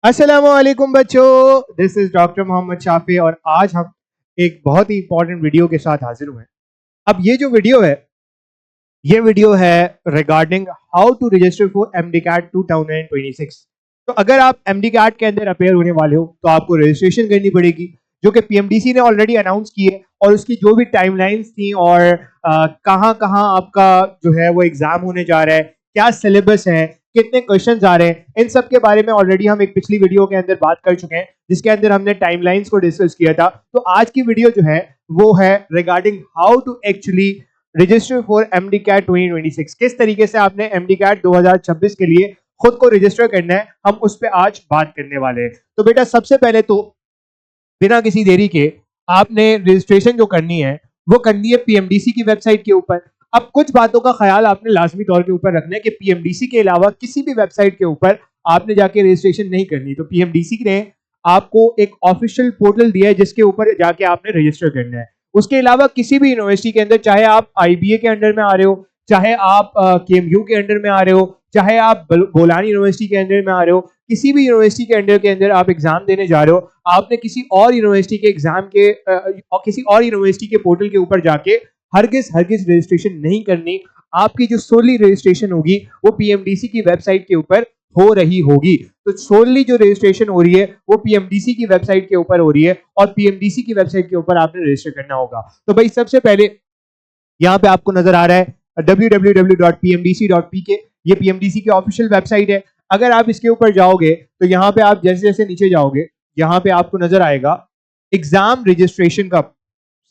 अस्सलामुअलैकुम बच्चों, this is doctor Mohammad Shafi और आज हम एक बहुत ही इंपॉर्टेंट वीडियो के साथ हाजिर हुए हैं। अब ये वीडियो है regarding how to register for MDCAT 2026। तो अगर आप एमडी-कैट के अंदर अपेयर होने वाले हो तो आपको रजिस्ट्रेशन करनी पड़ेगी, जो कि पीएमडीसी ने ऑलरेडी अनाउंस की है। और उसकी जो भी टाइमलाइंस थी और कहां कहां आपका जो है वो एग्जाम होने जा रहा है, क्या सिलेबस है, कितने क्वेश्चंस आ रहे हैं, इन सब के बारे में ऑलरेडी हम एक पिछली वीडियो के अंदर बात कर चुके हैं, जिसके अंदर हमने टाइमलाइंस को डिस्कस किया था। तो आज की वीडियो जो है वो है regarding how to actually register for MDCAT 2026। किस तरीके से आपने एमडी-कैट 2026 के लिए खुद को रजिस्टर करना है, हम उस पर आज बात करने वाले हैं। तो बेटा सबसे पहले तो बिना किसी देरी के आपने रजिस्ट्रेशन जो करनी है वो करनी है पीएमडीसी की वेबसाइट के ऊपर। अब कुछ बातों का ख्याल आपने लाजमी तौर के ऊपर रखना है कि पीएमडीसी के अलावा किसी भी वेबसाइट के ऊपर आपने जाके रजिस्ट्रेशन नहीं करनी। तो पीएमडीसी ने आपको एक ऑफिशियल पोर्टल दिया है जिसके ऊपर जाके आपने रजिस्टर करना है। उसके अलावा किसी भी यूनिवर्सिटी के अंदर, चाहे आप आईबीए के अंडर में आ रहे हो, चाहे आप केएमयू के अंडर में आ रहे हो, चाहे आप बोलानी यूनिवर्सिटी के अंडर में आ रहे हो, किसी भी यूनिवर्सिटी के अंडर आप एग्जाम देने जा रहे हो, आपने किसी और यूनिवर्सिटी के एग्जाम के किसी और यूनिवर्सिटी के पोर्टल के ऊपर जाके हरगिज रजिस्ट्रेशन नहीं करनी। आपकी जो सोली रजिस्ट्रेशन होगी वो पीएमडीसी की वेबसाइट के ऊपर हो रही होगी। तो सोली जो रजिस्ट्रेशन हो रही है वो पीएमडीसी की वेबसाइट के ऊपर हो रही है और पीएमडीसी की वेबसाइट के ऊपर आपने रजिस्टर करना होगा। तो भाई सबसे पहले यहाँ पे आपको नजर आ रहा है www.pmdc.pk, ये पीएमडीसी की ऑफिशियल वेबसाइट है। अगर आप इसके ऊपर जाओगे तो यहाँ पे आप जैसे जैसे नीचे जाओगे, यहाँ पे आपको नजर आएगा एग्जाम रजिस्ट्रेशन का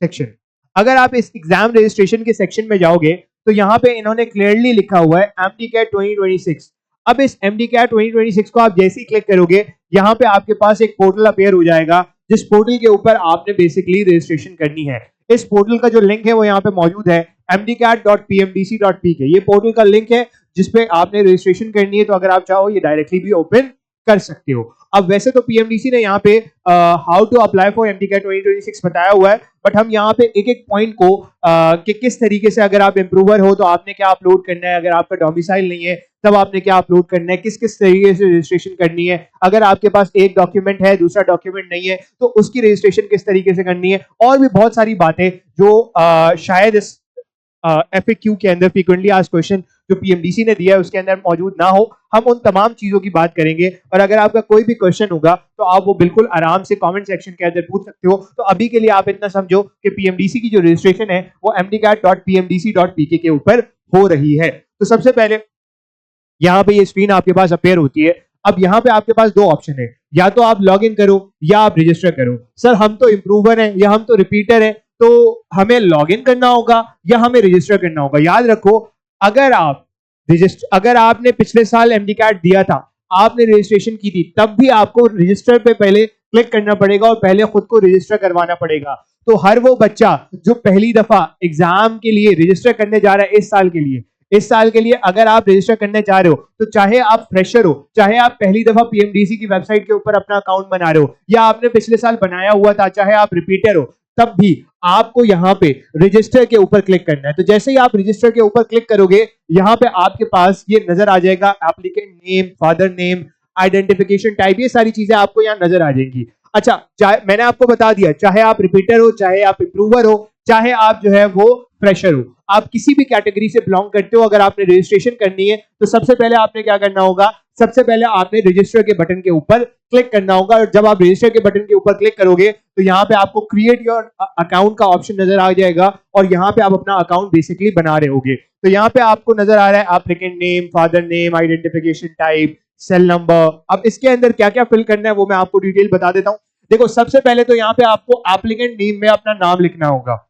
सेक्शन। अगर आप इस एग्जाम रजिस्ट्रेशन के सेक्शन में जाओगे तो यहाँ पे इन्होंने क्लियरली लिखा हुआ है एमडी-कैट 2026। अब इस एमडी-कैट 2026 को आप जैसे ही क्लिक करोगे, यहाँ पे आपके पास एक पोर्टल अपेयर हो जाएगा, जिस पोर्टल के ऊपर आपने बेसिकली रजिस्ट्रेशन करनी है। इस पोर्टल का जो लिंक है वो यहाँ पे मौजूद है, mdcat.pmdc.pk। ये पोर्टल का लिंक है जिसपे आपने रजिस्ट्रेशन करनी है। तो अगर आप चाहो ये डायरेक्टली भी ओपन कर सकते हो। अब वैसे तो पीएमडीसी ने यहाँ पे how to apply for MDCAT 2026 बताया हुआ है, बट हम यहाँ पे एक एक पॉइंट को कि किस तरीके से, अगर आप इम्प्रूवर हो तो आपने क्या अपलोड करना है, अगर आपका डोमिसाइल नहीं है तब आपने क्या अपलोड करना है, किस किस तरीके से रजिस्ट्रेशन करनी है, अगर आपके पास एक डॉक्यूमेंट है दूसरा डॉक्यूमेंट नहीं है तो उसकी रजिस्ट्रेशन किस तरीके से करनी है, और भी बहुत सारी बातें जो शायद इस एफएक्यू के अंदर, फ्रीक्वेंटली आस्क्ड क्वेश्चन जो पीएमडीसी ने दिया है उसके अंदर मौजूद ना हो। हम उन तमाम चीजों की बात करेंगे और अगर आपका कोई भी क्वेश्चन होगा तो आप वो बिल्कुल आराम से कमेंट सेक्शन के अंदर पूछ सकते हो। तो अभी के लिए आप इतना समझो कि पीएमडीसी की जो रजिस्ट्रेशन है वो mdcat.pmdc.pk के ऊपर हो रही है। तो सबसे पहले यहाँ पे ये स्क्रीन आपके पास अपेयर होती है। अब यहाँ पे आपके पास दो ऑप्शन है, या तो आप लॉग इन करो या आप रजिस्टर करो। सर हम तो इम्प्रूवर हैं या हम तो रिपीटर हैं, तो हमें लॉग इन करना होगा या हमें रजिस्टर करना होगा। याद रखो, अगर आपने पिछले साल एमडी-कैट दिया था, आपने रजिस्ट्रेशन की थी, तब भी आपको रजिस्टर पे पहले क्लिक करना पड़ेगा और पहले खुद को रजिस्टर करवाना पड़ेगा। तो हर वो बच्चा जो पहली दफा एग्जाम के लिए रजिस्टर करने जा रहा है इस साल के लिए अगर आप रजिस्टर करने जा रहे हो, तो चाहे आप फ्रेशर हो, चाहे आप पहली दफा पीएमडीसी की वेबसाइट के ऊपर अपना अकाउंट बना रहे हो, या आपने पिछले साल बनाया हुआ था, चाहे आप रिपीटर हो, तब भी आपको यहाँ पे रजिस्टर के ऊपर क्लिक करना है। तो जैसे ही आप रजिस्टर के ऊपर क्लिक करोगे, यहाँ पे आपके पास ये नजर आ जाएगा applicant name, father name, identification type, ये सारी चीजें आपको यहाँ नजर आ जाएंगी। अच्छा, मैंने आपको बता दिया, चाहे आप रिपीटर हो, चाहे आप इम्प्रूवर हो, चाहे आप जो है वो फ्रेशर हो, आप किसी भी कैटेगरी से बिलोंग करते हो, अगर आपने रजिस्ट्रेशन करनी है तो सबसे पहले आपने क्या करना होगा, सबसे पहले आपने रजिस्टर के बटन के ऊपर क्लिक करना होगा। और जब आप रजिस्टर के बटन के ऊपर क्लिक करोगे तो यहाँ पे आपको क्रिएट योर अकाउंट का ऑप्शन नजर आ जाएगा और यहाँ पे आप अपना अकाउंट बेसिकली बना रहे होगे। तो यहाँ पे आपको नजर आ रहा है applicant name, father name, identification type, cell number. अब इसके अंदर क्या क्या फिल करना है वो मैं आपको डिटेल बता देता हूँ। देखो, सबसे पहले तो यहाँ पे आपको एप्लीकेंट नेम में अपना नाम लिखना होगा।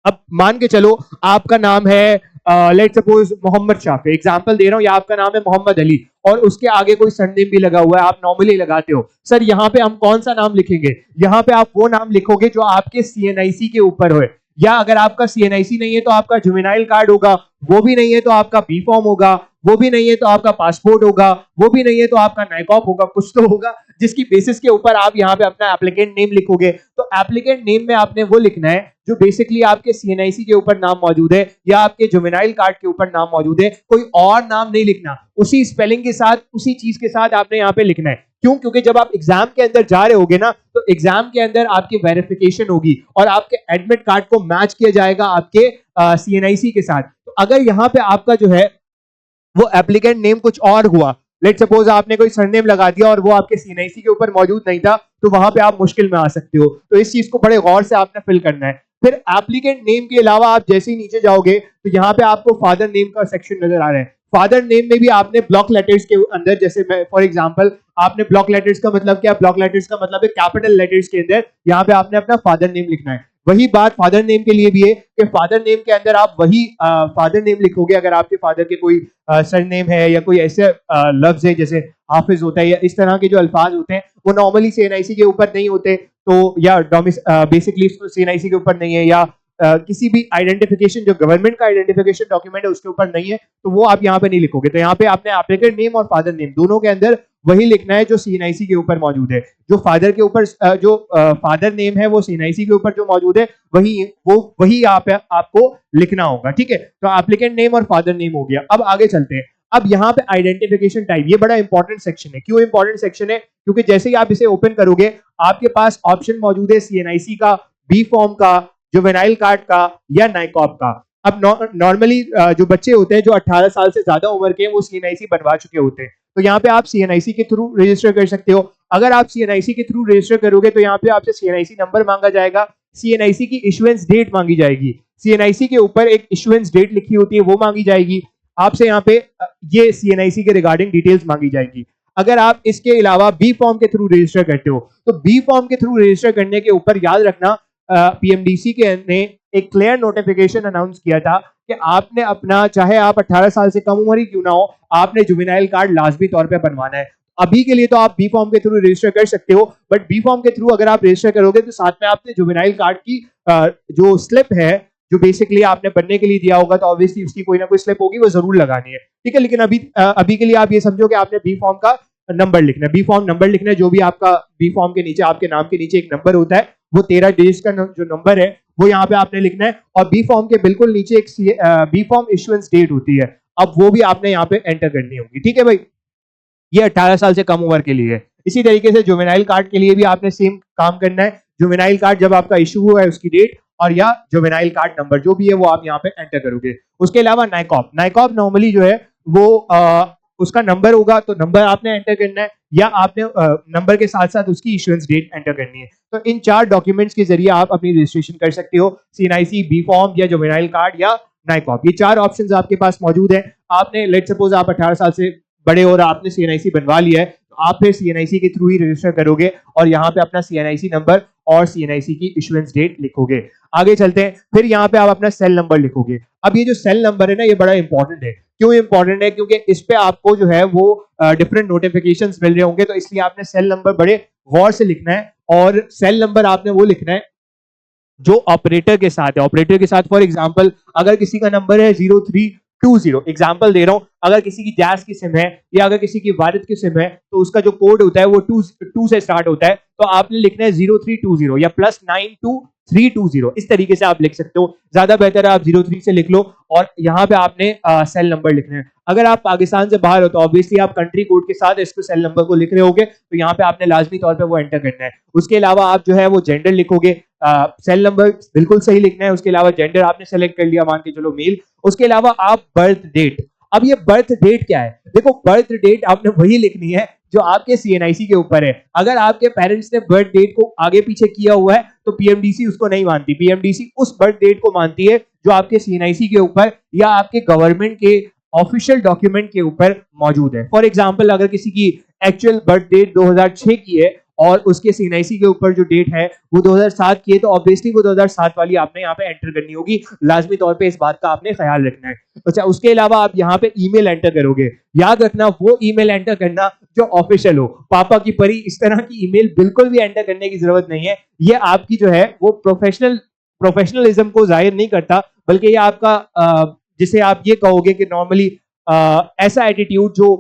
अब मान के चलो आपका नाम है let's suppose Mohammad Shafi, example दे रहा हूं, या आपका नाम है मोहम्मद अली और उसके आगे कोई सरनेम भी लगा हुआ है, आप नॉर्मली लगाते हो। सर यहाँ पे हम कौन सा नाम लिखेंगे? यहाँ पे आप वो नाम लिखोगे जो आपके सीएनआईसी के ऊपर हो, या अगर आपका सीएनआईसी नहीं है तो आपका जुवेनाइल कार्ड होगा, वो भी नहीं है तो आपका बी फॉर्म होगा, वो भी नहीं है तो आपका पासपोर्ट होगा, वो भी नहीं है तो आपका नाइकॉप होगा, कुछ तो होगा जिसकी बेसिस के ऊपर आप यहाँ पे अपना एप्लीकेंट नेम लिखोगे। तो एप्लीकेंट नेम में आपने वो लिखना है जो बेसिकली आपके सीएनआईसी के ऊपर नाम मौजूद है या आपके जुवेनाइल कार्ड के ऊपर नाम मौजूद है, कोई और नाम नहीं लिखना, उसी स्पेलिंग के साथ, उसी चीज के साथ आपने यहाँ पे लिखना है। क्यों? क्योंकि जब आप एग्जाम के अंदर जा रहे होगे ना, तो एग्जाम के अंदर आपकी वेरिफिकेशन होगी और आपके एडमिट कार्ड को मैच किया जाएगा आपके CNIC के साथ। तो अगर यहाँ पे आपका जो है वो एप्लीकेंट नेम कुछ और हुआ, लेट सपोज आपने कोई सरनेम लगा दिया और वो आपके CNIC के ऊपर मौजूद नहीं था, तो वहां पे आप मुश्किल में आ सकते हो। तो इस चीज को बड़े गौर से आपने फिल करना है। फिर एप्लीकेंट नेम के अलावा आप जैसे ही नीचे जाओगे तो यहाँ पे आपको फादर नेम का सेक्शन नजर आ रहा है। फादर नेम में भी आपने ब्लॉक लेटर्स के अंदर, जैसे मैं फॉर एग्जांपल, आपने ब्लॉक लेटर्स का मतलब क्या? ब्लॉक लेटर्स का मतलब है कैपिटल लेटर्स के अंदर यहाँ पे आपने अपना फादर नेम लिखना है। वही बात फादर नेम के लिए भी है कि फादर नेम के अंदर आप वही फादर नेम लिखोगे। अगर आपके फादर के कोई सरनेम है या कोई ऐसे लफ्ज है जैसे हाफिज होता है या इस तरह के जो अल्फाज होते हैं वो नॉर्मली CNIC के ऊपर नहीं होते, तो या बेसिकली CNIC के ऊपर नहीं है, या किसी भी आइडेंटिफिकेशन जो गवर्नमेंट का आइडेंटिफिकेशन डॉक्यूमेंट है उसके ऊपर नहीं है, तो वो आप यहाँ पे नहीं लिखोगे। तो यहाँ पे आपने एप्लीकेंट नेम और फादर नेम दोनों के अंदर वही लिखना है जो CNIC के ऊपर मौजूद है। जो फादर के ऊपर जो फादर नेम है वो CNIC के ऊपर जो मौजूद है वही आपको लिखना होगा। ठीक है, तो एप्लीकेंट नेम और फादर नेम हो गया। अब आगे चलते हैं। अब यहाँ पे आइडेंटिफिकेशन टाइप, ये बड़ा इंपॉर्टेंट सेक्शन है। क्यों इंपॉर्टेंट सेक्शन है? क्योंकि जैसे ही आप इसे ओपन करोगे आपके पास ऑप्शन मौजूद है CNIC का, बी फॉर्म का, जुवेनाइल कार्ड का या नाइकॉब का। अब नॉर्मली जो बच्चे होते हैं जो 18 साल से ज्यादा उम्र के हैं वो CNIC बनवा चुके होते हैं, तो यहाँ पे आप CNIC के थ्रू रजिस्टर कर सकते हो। अगर आप CNIC के थ्रू रजिस्टर करोगे तो यहाँ पे आपसे CNIC नंबर मांगा जाएगा, CNIC की इशुएंस डेट मांगी जाएगी, CNIC के ऊपर एक इशुएंस डेट लिखी होती है वो मांगी जाएगी आपसे। यहाँ पे ये CNIC के रिगार्डिंग डिटेल्स मांगी जाएगी। अगर आप इसके अलावा बी फॉर्म के थ्रू रजिस्टर करते हो तो बी फॉर्म के थ्रू रजिस्टर करने के ऊपर याद रखना PMDC के ने एक क्लियर नोटिफिकेशन अनाउंस किया था कि आपने अपना, चाहे आप 18 साल से कम उम्र ही क्यों ना हो, आपने जुवेनाइल कार्ड लाजमी तौर पे बनवाना है। अभी के लिए तो आप बी फॉर्म के थ्रू रजिस्टर कर सकते हो, बट बी फॉर्म के थ्रू अगर आप रजिस्टर करोगे तो साथ में आपने जुवेनाइल कार्ड की जो स्लिप है जो बेसिकली आपने बनने के लिए दिया होगा, तो ऑब्वियसली उसकी कोई ना कोई स्लिप होगी, वो जरूर लगानी है। ठीक है, लेकिन अभी के लिए आप ये समझो कि आपने बी फॉर्म का नंबर लिखना है, बी फॉर्म नंबर लिखना है। जो भी आपका बी फॉर्म के नीचे, आपके नाम के नीचे एक नंबर होता है, वो 13 डिजिट का जो नंबर है वो यहाँ पे आपने लिखना है। और बी फॉर्म के बिल्कुल नीचे एक बी फॉर्म इशुएंस डेट होती है, अब वो भी आपने यहाँ पे एंटर करनी होगी। ठीक है भाई, ये 18 साल से कम उम्र के लिए है। इसी तरीके से जुवेनाइल कार्ड के लिए भी आपने सेम काम करना है। जुवेनाइल कार्ड जब आपका इशू हुआ है उसकी डेट और या जुवेनाइल कार्ड नंबर जो भी है वो आप यहाँ पे एंटर करोगे। उसके अलावा नाइकॉब, नाइकॉब नॉर्मली जो है वो उसका नंबर होगा, तो नंबर आपने एंटर करना है, या आपने नंबर के साथ साथ उसकी इशुएंस डेट एंटर करनी है। तो इन 4 डॉक्यूमेंट्स के जरिए आप अपनी रजिस्ट्रेशन कर सकते हो, CNIC, बी फॉर्म या जुवेनाइल कार्ड या नाइकॉब। ये 4 ऑप्शंस आपके पास मौजूद है। आपने लेट सपोज आप 18 साल से बड़े और आपने CNIC बनवा लिया है, तो आप फिर CNIC के थ्रू ही रजिस्टर करोगे और यहाँ पे अपना CNIC नंबर और CNIC की इशुएंस डेट लिखोगे। आगे चलते हैं, फिर यहाँ पे आप अपना सेल नंबर लिखोगे। अब ये जो सेल नंबर है ना, ये बड़ा इंपॉर्टेंट है। क्यों इंपॉर्टेंट है? क्योंकि इस पे आपको जो है वो डिफरेंट नोटिफिकेशंस मिल रहे होंगे, तो इसलिए आपने सेल नंबर बड़े गौर से लिखना है। और सेल नंबर आपने वो लिखना है जो ऑपरेटर के साथ है। ऑपरेटर के साथ फॉर एग्जांपल अगर किसी का नंबर है 0320, एग्जांपल दे रहा हूं, अगर किसी की जैस की सिम है या अगर किसी की वारिद की सिम है तो उसका जो कोड होता है वो 2 से स्टार्ट होता है, तो आपने लिखना है 0320 या +92320। इस तरीके से आप लिख सकते हो। ज्यादा बेहतर है आप 03 से लिख लो और यहाँ पे आपने सेल नंबर लिखना है। अगर आप पाकिस्तान से बाहर हो तो ऑब्वियसली आप कंट्री कोड के साथ इसको सेल नंबर को लिख रहे होगे, तो यहाँ पे आपने लाजमी तौर पे वो एंटर करना है। उसके अलावा आप जो है वो जेंडर लिखोगे, सेल नंबर बिल्कुल सही लिखना है। उसके अलावा जेंडर आपने सेलेक्ट कर लिया, मान के चलो मेल। उसके अलावा आप बर्थ डेट, अब ये बर्थ डेट क्या है? देखो, बर्थ डेट आपने वही लिखनी है जो आपके CNIC के ऊपर है। अगर आपके पेरेंट्स ने बर्थ डेट को आगे पीछे किया हुआ है तो PMDC उसको नहीं मानती। PMDC उस बर्थ डेट को मानती है जो आपके CNIC के ऊपर या आपके गवर्नमेंट के ऑफिशियल डॉक्यूमेंट के ऊपर मौजूद है। फॉर एग्जांपल अगर किसी की एक्चुअल बर्थ डेट 2006 की है और उसके CNIC के ऊपर जो डेट है वो 2007 की है, तो ऑब्वियसली वो 2007 वाली आपने यहाँ पे एंटर करनी होगी। लाजमी तौर पे इस बात का आपने ख्याल रखना है। अच्छा, उसके अलावा आप यहाँ पे ईमेल एंटर करोगे। याद रखना वो ईमेल एंटर करना जो ऑफिशियल हो। पापा की परी इस तरह की ईमेल बिल्कुल भी एंटर करने की जरूरत नहीं है। ये आपकी जो है वो प्रोफेशनलिज्म को जाहिर नहीं करता, बल्कि ये आपका जिसे आप ये कहोगे कि नॉर्मली ऐसा एटीट्यूड जो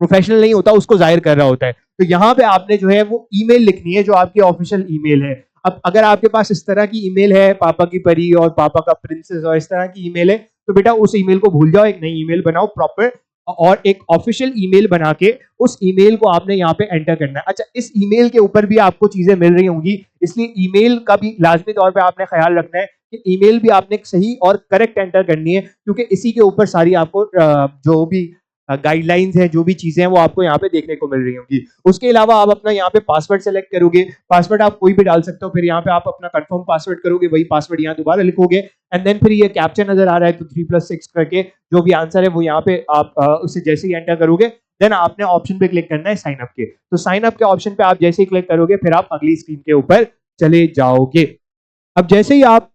प्रोफेशनल नहीं होता उसको जाहिर कर रहा होता है। तो यहाँ पे आपने जो है वो ईमेल लिखनी है जो आपकी ऑफिशियल ईमेल है। अब अगर आपके पास इस तरह की ईमेल है, पापा की परी और पापा का प्रिंसेस और इस तरह की ईमेल है, तो बेटा उस ईमेल को भूल जाओ, एक नई ईमेल बनाओ, प्रॉपर और एक ऑफिशियल ईमेल बना के उस ईमेल को आपने यहाँ पे एंटर करना है। अच्छा, इस ईमेल के ऊपर भी आपको चीजें मिल रही होंगी, इसलिए ईमेल का भी लाजमी तौर पे आपने ख्याल रखना है कि ईमेल भी आपने सही और करेक्ट एंटर करनी है, क्योंकि इसी के ऊपर सारी आपको जो भी गाइडलाइंस है, जो भी चीजें हैं वो आपको यहाँ पे देखने को मिल रही होंगी। उसके अलावा आप अपना यहाँ पे पासवर्ड सेलेक्ट करोगे, पासवर्ड आप कोई भी डाल सकते हो, फिर यहाँ पे आप अपना कंफर्म पासवर्ड करोगे, वही पासवर्ड यहाँ दोबारा लिखोगे, एंड देन फिर ये कैप्चा नजर आ रहा है तो 3+6 करके जो भी आंसर है वो यहाँ पे आप उसे जैसे ही एंटर करोगे देन आपने ऑप्शन पे क्लिक करना है साइन अप के। तो साइन अप के ऑप्शन पे आप जैसे ही क्लिक करोगे फिर आप अगली स्क्रीन के ऊपर चले जाओगे। अब जैसे ही आप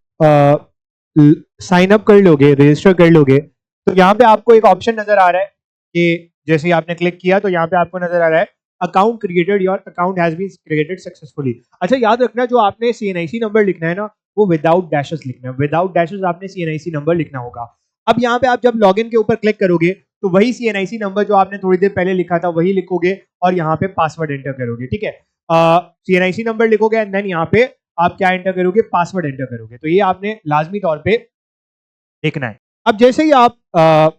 साइन अप कर लोगे, रजिस्टर कर लोगे, तो यहाँ पे आपको एक ऑप्शन नजर आ रहा है कि जैसे ही आपने क्लिक किया तो यहाँ पे आपको नजर आ रहा है account created, your account has been created successfully. अच्छा, याद रखना जो आपने CNIC नंबर लिखना है ना वो विदाउट डैशेस लिखना है, विदाउट डैशेस आपने CNIC नंबर लिखना होगा। अब यहाँ पे आप जब लॉगिन के ऊपर क्लिक करोगे तो वही CNIC नंबर जो आपने थोड़ी देर पहले लिखा था वही लिखोगे और यहाँ पे पासवर्ड एंटर करोगे, ठीक है। CNIC नंबर लिखोगे एंड देन यहाँ पे आप क्या एंटर करोगे, पासवर्ड एंटर करोगे। तो ये आपने लाजमी तौर पे देखना है। अब जैसे ही आप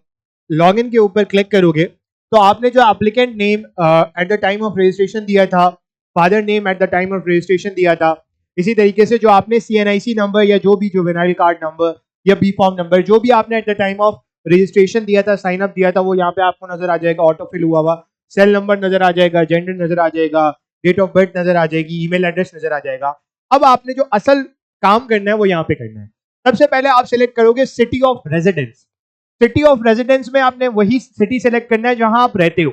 लॉगिन के ऊपर क्लिक करोगे तो आपने जो applicant name at the time of registration दिया था, father name at the time of registration दिया था, इसी तरीके से जो आपने CNIC नंबर या जो भी जुवेनाइल कार्ड नंबर या बी फॉर्म नंबर जो भी आपने at the time of registration दिया था, साइन अप दिया था, वो यहाँ पे आपको नजर आ जाएगा, ऑटो फिल हुआ हुआ, सेल नंबर नजर आ जाएगा, जेंडर नजर आ जाएगा, डेट ऑफ बर्थ नजर आ जाएगी, ईमेल एड्रेस नजर आ जाएगा। अब आपने जो असल काम करना है वो यहाँ पे करना है। सबसे पहले आप सिलेक्ट करोगे city of residence. City of residence में आपने वही सिटी सेलेक्ट करना है जहां आप रहते हो।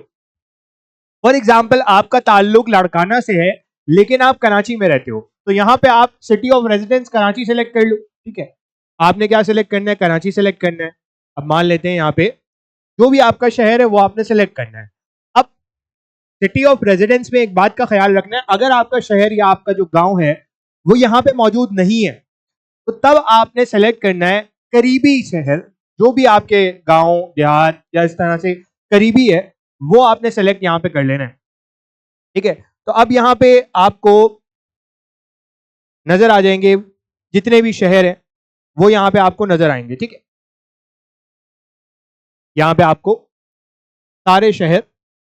फॉर एग्जाम्पल आपका ताल्लुक लाड़काना से है लेकिन आप कराची में रहते हो, तो यहां पे आप city of residence Karachi select कर लो, ठीक है। आपने क्या सिलेक्ट करना है, कराची सेलेक्ट करना है। अब मान लेते हैं यहाँ पे जो भी आपका शहर है वो आपने सेलेक्ट करना है। अब सिटी ऑफ रेजिडेंस में एक बात का ख्याल रखना है, अगर आपका शहर या आपका जो गांव है वो यहाँ पे मौजूद नहीं है तो तब आपने सेलेक्ट करना है करीबी शहर, जो भी आपके गांव देहात या इस तरह से करीबी है वो आपने सेलेक्ट यहां पे कर लेना है, ठीक है। तो अब यहां पे आपको नजर आ जाएंगे जितने भी शहर हैं वो यहां पे आपको नजर आएंगे, ठीक है। यहां पे आपको सारे शहर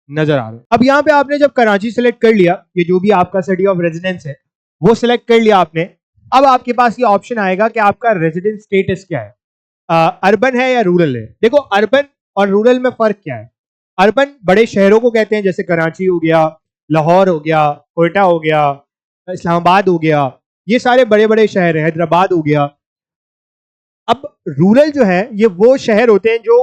नजर आ रहे हैं। अब यहां पे आपने जब कराची सेलेक्ट कर लिया, ये जो भी आपका सिटी ऑफ रेजिडेंस है वो सिलेक्ट कर लिया आपने, अब आपके पास ये ऑप्शन आएगा कि आपका रेजिडेंस स्टेटस क्या है, अर्बन है या रूरल है। देखो अर्बन और रूरल में फर्क क्या है, अर्बन बड़े शहरों को कहते हैं, जैसे कराची हो गया, लाहौर हो गया, कोयटा हो गया, इस्लामाबाद हो गया, ये सारे बड़े बड़े शहर हैं, हैदराबाद हो गया। अब रूरल जो है ये वो शहर होते हैं जो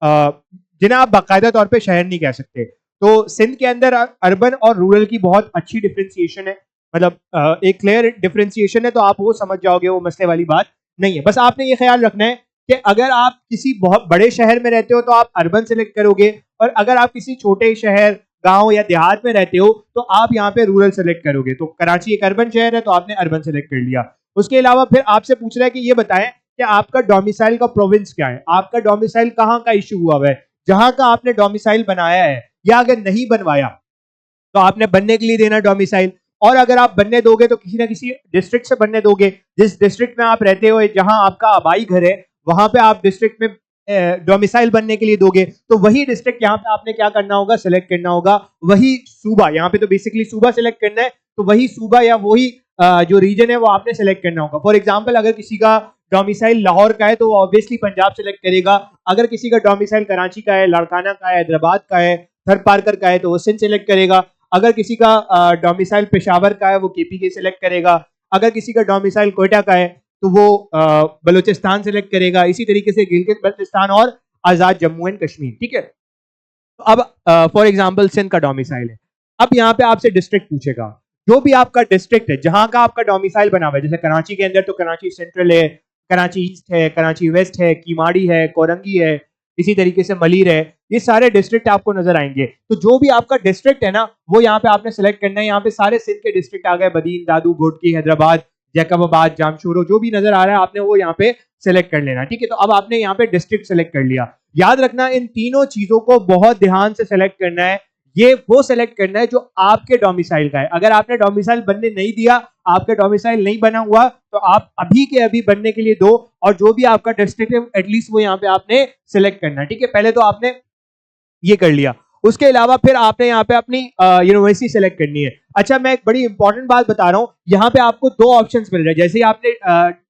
जिन्हें आप बाकायदा तौर पे शहर नहीं कह सकते। तो सिंध के अंदर अर्बन और रूरल की बहुत अच्छी डिफ्रेंसिएशन है, मतलब एक क्लियर डिफ्रेंसिएशन है, तो आप वो समझ जाओगे, वो मसले वाली बात नहीं है। बस आपने ये ख्याल रखना है कि अगर आप किसी बहुत बड़े शहर में रहते हो तो आप अर्बन सेलेक्ट करोगे, और अगर आप किसी छोटे शहर, गांव या देहात में रहते हो तो आप यहाँ पे रूरल सेलेक्ट करोगे। तो कराची एक अर्बन शहर है तो आपने अर्बन सेलेक्ट कर लिया। उसके अलावा फिर आपसे पूछ रहा है कि ये बताएं कि आपका डोमिसाइल का प्रोविंस क्या है, आपका डोमिसाइल कहाँ का इशू हुआ है, जहां का आपने डोमिसाइल बनाया है, या अगर नहीं बनवाया तो आपने बनने के लिए देना डोमिसाइल, और अगर आप बनने दोगे तो किसी ना किसी डिस्ट्रिक्ट से बनने दोगे। जिस डिस्ट्रिक्ट में आप रहते हो, जहां आपका आबाई घर है, वहां पे आप डिस्ट्रिक्ट में डोमिसाइल बनने के लिए दोगे, तो वही डिस्ट्रिक्ट यहाँ पे आपने क्या करना होगा, सिलेक्ट करना होगा। वही सूबा, यहाँ पे तो बेसिकली सूबा सिलेक्ट करना है, तो वही सूबा या वही जो रीजन है वो आपने सेलेक्ट करना होगा। फॉर एग्जाम्पल अगर किसी का डोमिसाइल लाहौर का है तो ऑब्वियसली पंजाब सेलेक्ट करेगा, अगर किसी का डोमिसाइल कराची का है, लाड़काना का है, हैदराबाद का है, थर पारकर का है तो वो सिंध सेलेक्ट करेगा, अगर किसी का डोमिसाइल पेशावर का है वो KPK सेलेक्ट करेगा, अगर किसी का डोमिसाइल कोयटा का है तो वो बलूचिस्तान सेलेक्ट करेगा, इसी तरीके से गिलगित बल्तिस्तान और आजाद जम्मू एंड कश्मीर, ठीक है। तो अब फॉर एग्जांपल सिंध का डोमिसाइल है, अब यहाँ पे आपसे डिस्ट्रिक्ट पूछेगा, जो भी आपका डिस्ट्रिक्ट है जहां का आपका डोमिसाइल बना हुआ है, जैसे कराची के अंदर तो कराची सेंट्रल है, कराची ईस्ट है, कराची वेस्ट है, कीमाड़ी है, कोरंगी है, इसी तरीके से मलीर है, ये सारे डिस्ट्रिक्ट आपको नजर आएंगे। तो जो भी आपका डिस्ट्रिक्ट है ना वो यहाँ पे आपने सेलेक्ट करना है। यहाँ पे सारे सिंध के डिस्ट्रिक्ट आ गए, बदीन, दादू, घोटकी, हैदराबाद, जैकबाबाद, जामशूरो, जो भी नजर आ रहा है आपने वो यहाँ पे सेलेक्ट कर लेना, ठीक है। तो अब आपने यहाँ पे डिस्ट्रिक्ट सेलेक्ट कर लिया। याद रखना इन तीनों चीजों को बहुत ध्यान से सेलेक्ट करना है, ये वो सेलेक्ट करना है जो आपके डोमिसाइल का है। अगर आपने डोमिसाइल बनने नहीं दिया, आपके डोमिसाइल नहीं बना हुआ, तो आप अभी के अभी बनने के लिए दो, और जो भी आपका डिस्ट्रिक्ट है एटलीस्ट वो यहाँ पे आपने सेलेक्ट करना है, ठीक है। पहले तो आपने ये कर लिया। उसके अलावा फिर आपने यहाँ पे अपनी यूनिवर्सिटी सेलेक्ट करनी है। अच्छा, मैं एक बड़ी इंपॉर्टेंट बात बता रहा हूँ, यहाँ पे आपको दो ऑप्शंस मिल रहे हैं। जैसे ही आपने